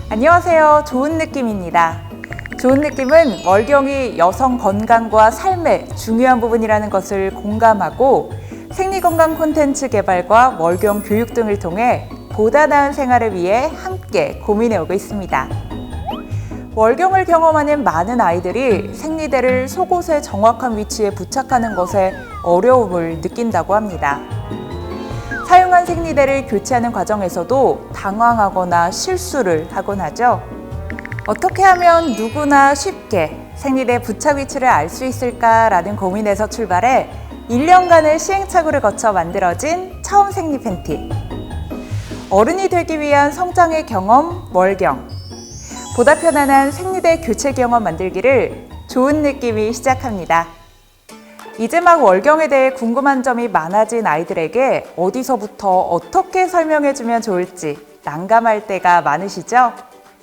안녕하세요. 좋은 느낌입니다. 좋은 느낌은 월경이 여성 건강과 삶의 중요한 부분이라는 것을 공감하고 생리건강 콘텐츠 개발과 월경 교육 등을 통해 보다 나은 생활을 위해 함께 고민해오고 있습니다. 월경을 경험하는 많은 아이들이 생리대를 속옷의 정확한 위치에 부착하는 것에 어려움을 느낀다고 합니다. 사용한 생리대를 교체하는 과정에서도 당황하거나 실수를 하곤 하죠. 어떻게 하면 누구나 쉽게 생리대 부착 위치를 알 수 있을까라는 고민에서 출발해 1년간의 시행착오를 거쳐 만들어진 처음 생리 팬티. 어른이 되기 위한 성장의 경험, 월경. 보다 편안한 생리대 교체 경험 만들기를 좋은 느낌이 시작합니다. 이제 막 월경에 대해 궁금한 점이 많아진 아이들에게 어디서부터 어떻게 설명해주면 좋을지 난감할 때가 많으시죠?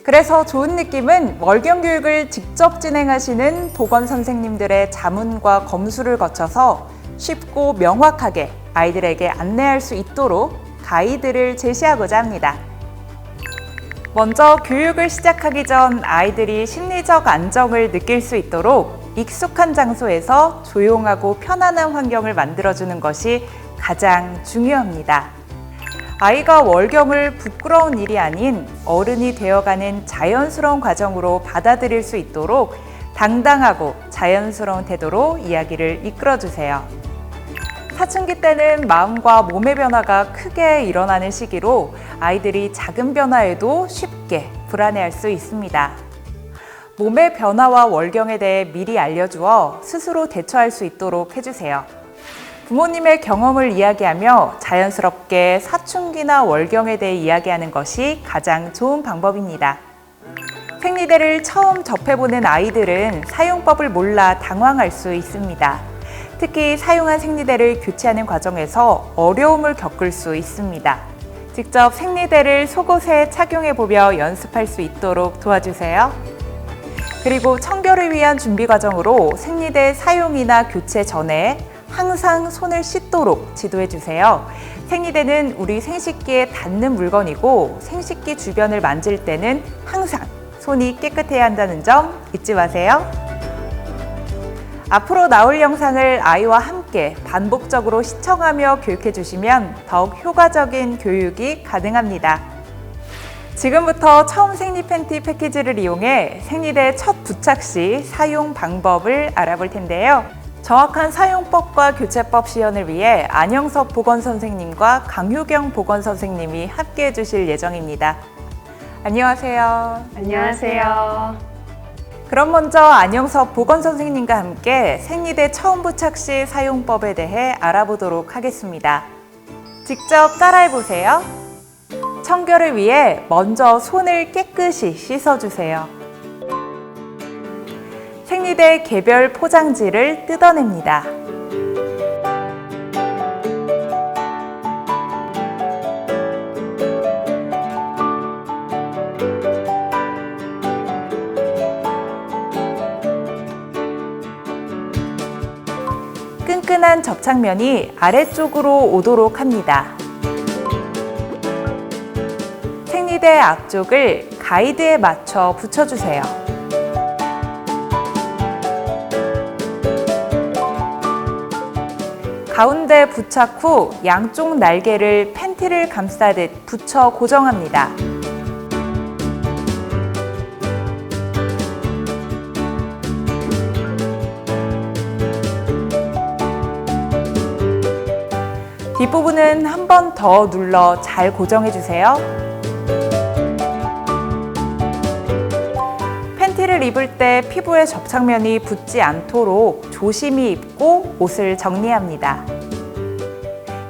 그래서 좋은 느낌은 월경 교육을 직접 진행하시는 보건 선생님들의 자문과 검수를 거쳐서 쉽고 명확하게 아이들에게 안내할 수 있도록 가이드를 제시하고자 합니다. 먼저 교육을 시작하기 전 아이들이 심리적 안정을 느낄 수 있도록 익숙한 장소에서 조용하고 편안한 환경을 만들어주는 것이 가장 중요합니다. 아이가 월경을 부끄러운 일이 아닌 어른이 되어가는 자연스러운 과정으로 받아들일 수 있도록 당당하고 자연스러운 태도로 이야기를 이끌어주세요. 사춘기 때는 마음과 몸의 변화가 크게 일어나는 시기로 아이들이 작은 변화에도 쉽게 불안해할 수 있습니다. 몸의 변화와 월경에 대해 미리 알려주어 스스로 대처할 수 있도록 해주세요. 부모님의 경험을 이야기하며 자연스럽게 사춘기나 월경에 대해 이야기하는 것이 가장 좋은 방법입니다. 생리대를 처음 접해보는 아이들은 사용법을 몰라 당황할 수 있습니다. 특히 사용한 생리대를 교체하는 과정에서 어려움을 겪을 수 있습니다. 직접 생리대를 속옷에 착용해보며 연습할 수 있도록 도와주세요. 그리고 청결을 위한 준비 과정으로 생리대 사용이나 교체 전에 항상 손을 씻도록 지도해주세요. 생리대는 우리 생식기에 닿는 물건이고 생식기 주변을 만질 때는 항상 손이 깨끗해야 한다는 점 잊지 마세요. 앞으로 나올 영상을 아이와 함께 반복적으로 시청하며 교육해 주시면 더욱 효과적인 교육이 가능합니다. 지금부터 처음 생리 팬티 패키지를 이용해 생리대 첫 부착 시 사용 방법을 알아볼 텐데요. 정확한 사용법과 교체법 시연을 위해 안영섭 보건선생님과 강효경 보건선생님이 함께해 주실 예정입니다. 안녕하세요. 안녕하세요. 그럼 먼저 안영섭 보건선생님과 함께 생리대 처음 부착 시 사용법에 대해 알아보도록 하겠습니다. 직접 따라해보세요. 청결을 위해 먼저 손을 깨끗이 씻어주세요. 생리대 개별 포장지를 뜯어냅니다. 끈끈한 접착면이 아래쪽으로 오도록 합니다. 생리대 앞쪽을 가이드에 맞춰 붙여주세요. 가운데 부착 후 양쪽 날개를 팬티를 감싸듯 붙여 고정합니다. 뒷부분은 한 번 더 눌러 잘 고정해주세요. 팬티를 입을 때 피부에 접착면이 붙지 않도록 조심히 입고 옷을 정리합니다.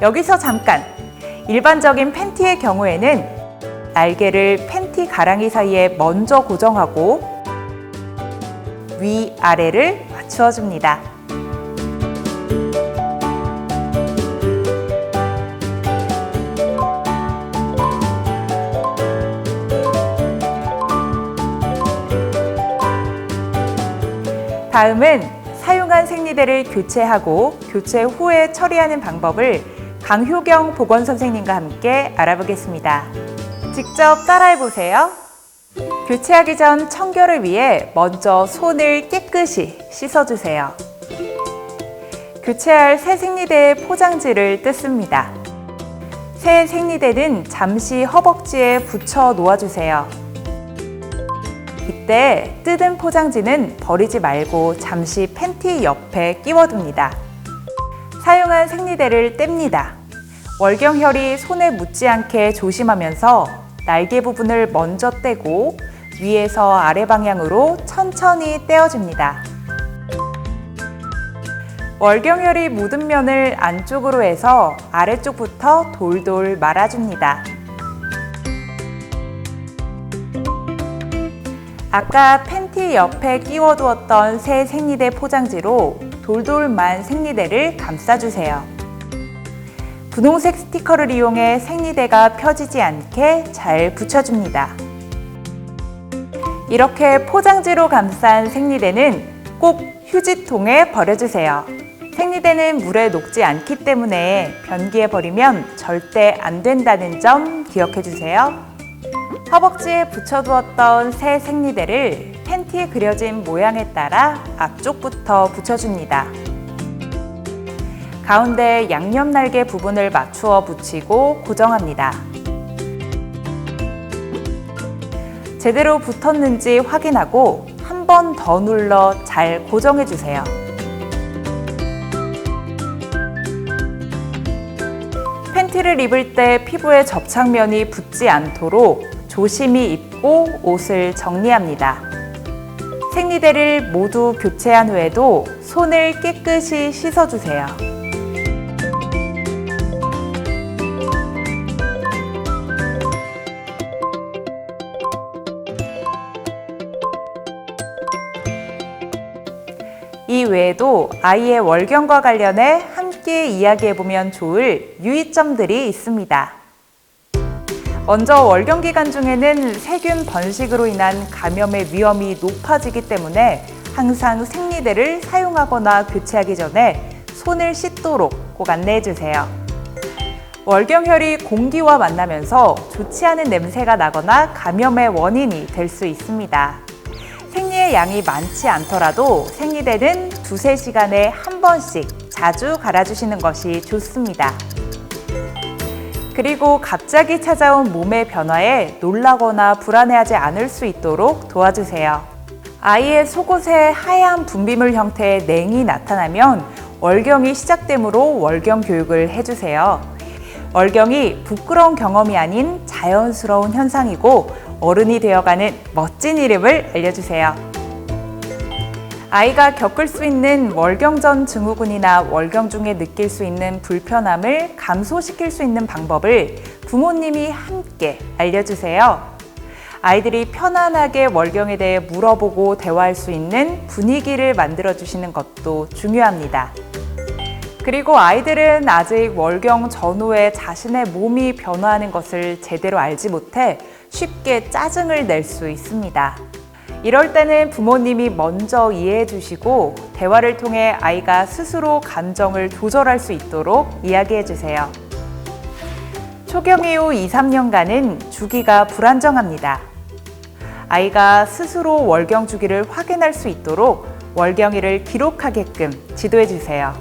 여기서 잠깐! 일반적인 팬티의 경우에는 날개를 팬티 가랑이 사이에 먼저 고정하고 위아래를 맞추어 줍니다. 다음은 사용한 생리대를 교체하고 교체 후에 처리하는 방법을 강효경 보건선생님과 함께 알아보겠습니다. 직접 따라해보세요. 교체하기 전 청결을 위해 먼저 손을 깨끗이 씻어주세요. 교체할 새 생리대의 포장지를 뜯습니다. 새 생리대는 잠시 허벅지에 붙여 놓아주세요. 이때 뜯은 포장지는 버리지 말고 잠시 팬티 옆에 끼워둡니다. 사용한 생리대를 뗍니다. 월경혈이 손에 묻지 않게 조심하면서 날개 부분을 먼저 떼고 위에서 아래 방향으로 천천히 떼어줍니다. 월경혈이 묻은 면을 안쪽으로 해서 아래쪽부터 돌돌 말아줍니다. 아까 팬티 옆에 끼워두었던 새 생리대 포장지로 돌돌 만 생리대를 감싸주세요. 분홍색 스티커를 이용해 생리대가 펴지지 않게 잘 붙여줍니다. 이렇게 포장지로 감싼 생리대는 꼭 휴지통에 버려주세요. 생리대는 물에 녹지 않기 때문에 변기에 버리면 절대 안 된다는 점 기억해주세요. 허벅지에 붙여두었던 새 생리대를 팬티에 그려진 모양에 따라 앞쪽부터 붙여줍니다. 가운데 양옆 날개 부분을 맞추어 붙이고 고정합니다. 제대로 붙었는지 확인하고 한 번 더 눌러 잘 고정해주세요. 팬티를 입을 때 피부에 접착면이 붙지 않도록 조심히 입고 옷을 정리합니다. 생리대를 모두 교체한 후에도 손을 깨끗이 씻어주세요. 이 외에도 아이의 월경과 관련해 함께 이야기해보면 좋을 유의점들이 있습니다. 먼저 월경 기간 중에는 세균 번식으로 인한 감염의 위험이 높아지기 때문에 항상 생리대를 사용하거나 교체하기 전에 손을 씻도록 꼭 안내해주세요. 월경혈이 공기와 만나면서 좋지 않은 냄새가 나거나 감염의 원인이 될 수 있습니다. 생리의 양이 많지 않더라도 생리대는 2~3시간에 한 번씩 자주 갈아주시는 것이 좋습니다. 그리고 갑자기 찾아온 몸의 변화에 놀라거나 불안해하지 않을 수 있도록 도와주세요. 아이의 속옷에 하얀 분비물 형태의 냉이 나타나면 월경이 시작되므로 월경 교육을 해주세요. 월경이 부끄러운 경험이 아닌 자연스러운 현상이고 어른이 되어가는 멋진 이름을 알려주세요. 아이가 겪을 수 있는 월경 전 증후군이나 월경 중에 느낄 수 있는 불편함을 감소시킬 수 있는 방법을 부모님이 함께 알려주세요. 아이들이 편안하게 월경에 대해 물어보고 대화할 수 있는 분위기를 만들어주시는 것도 중요합니다. 그리고 아이들은 아직 월경 전후에 자신의 몸이 변화하는 것을 제대로 알지 못해 쉽게 짜증을 낼 수 있습니다. 이럴 때는 부모님이 먼저 이해해 주시고 대화를 통해 아이가 스스로 감정을 조절할 수 있도록 이야기해 주세요. 초경 이후 2~3년간은 주기가 불안정합니다. 아이가 스스로 월경 주기를 확인할 수 있도록 월경일을 기록하게끔 지도해 주세요.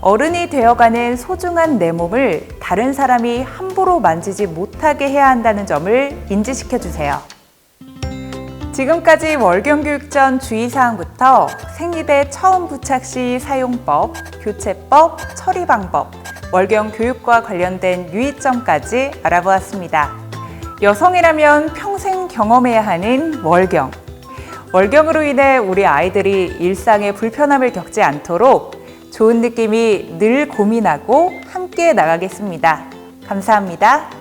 어른이 되어가는 소중한 내 몸을 다른 사람이 함부로 만지지 못하게 해야 한다는 점을 인지시켜 주세요. 지금까지 월경 교육 전 주의사항부터 생리대 처음 부착 시 사용법, 교체법, 처리 방법, 월경 교육과 관련된 유의점까지 알아보았습니다. 여성이라면 평생 경험해야 하는 월경. 월경으로 인해 우리 아이들이 일상에 불편함을 겪지 않도록 좋은 느낌이 늘 고민하고 함께 나가겠습니다. 감사합니다.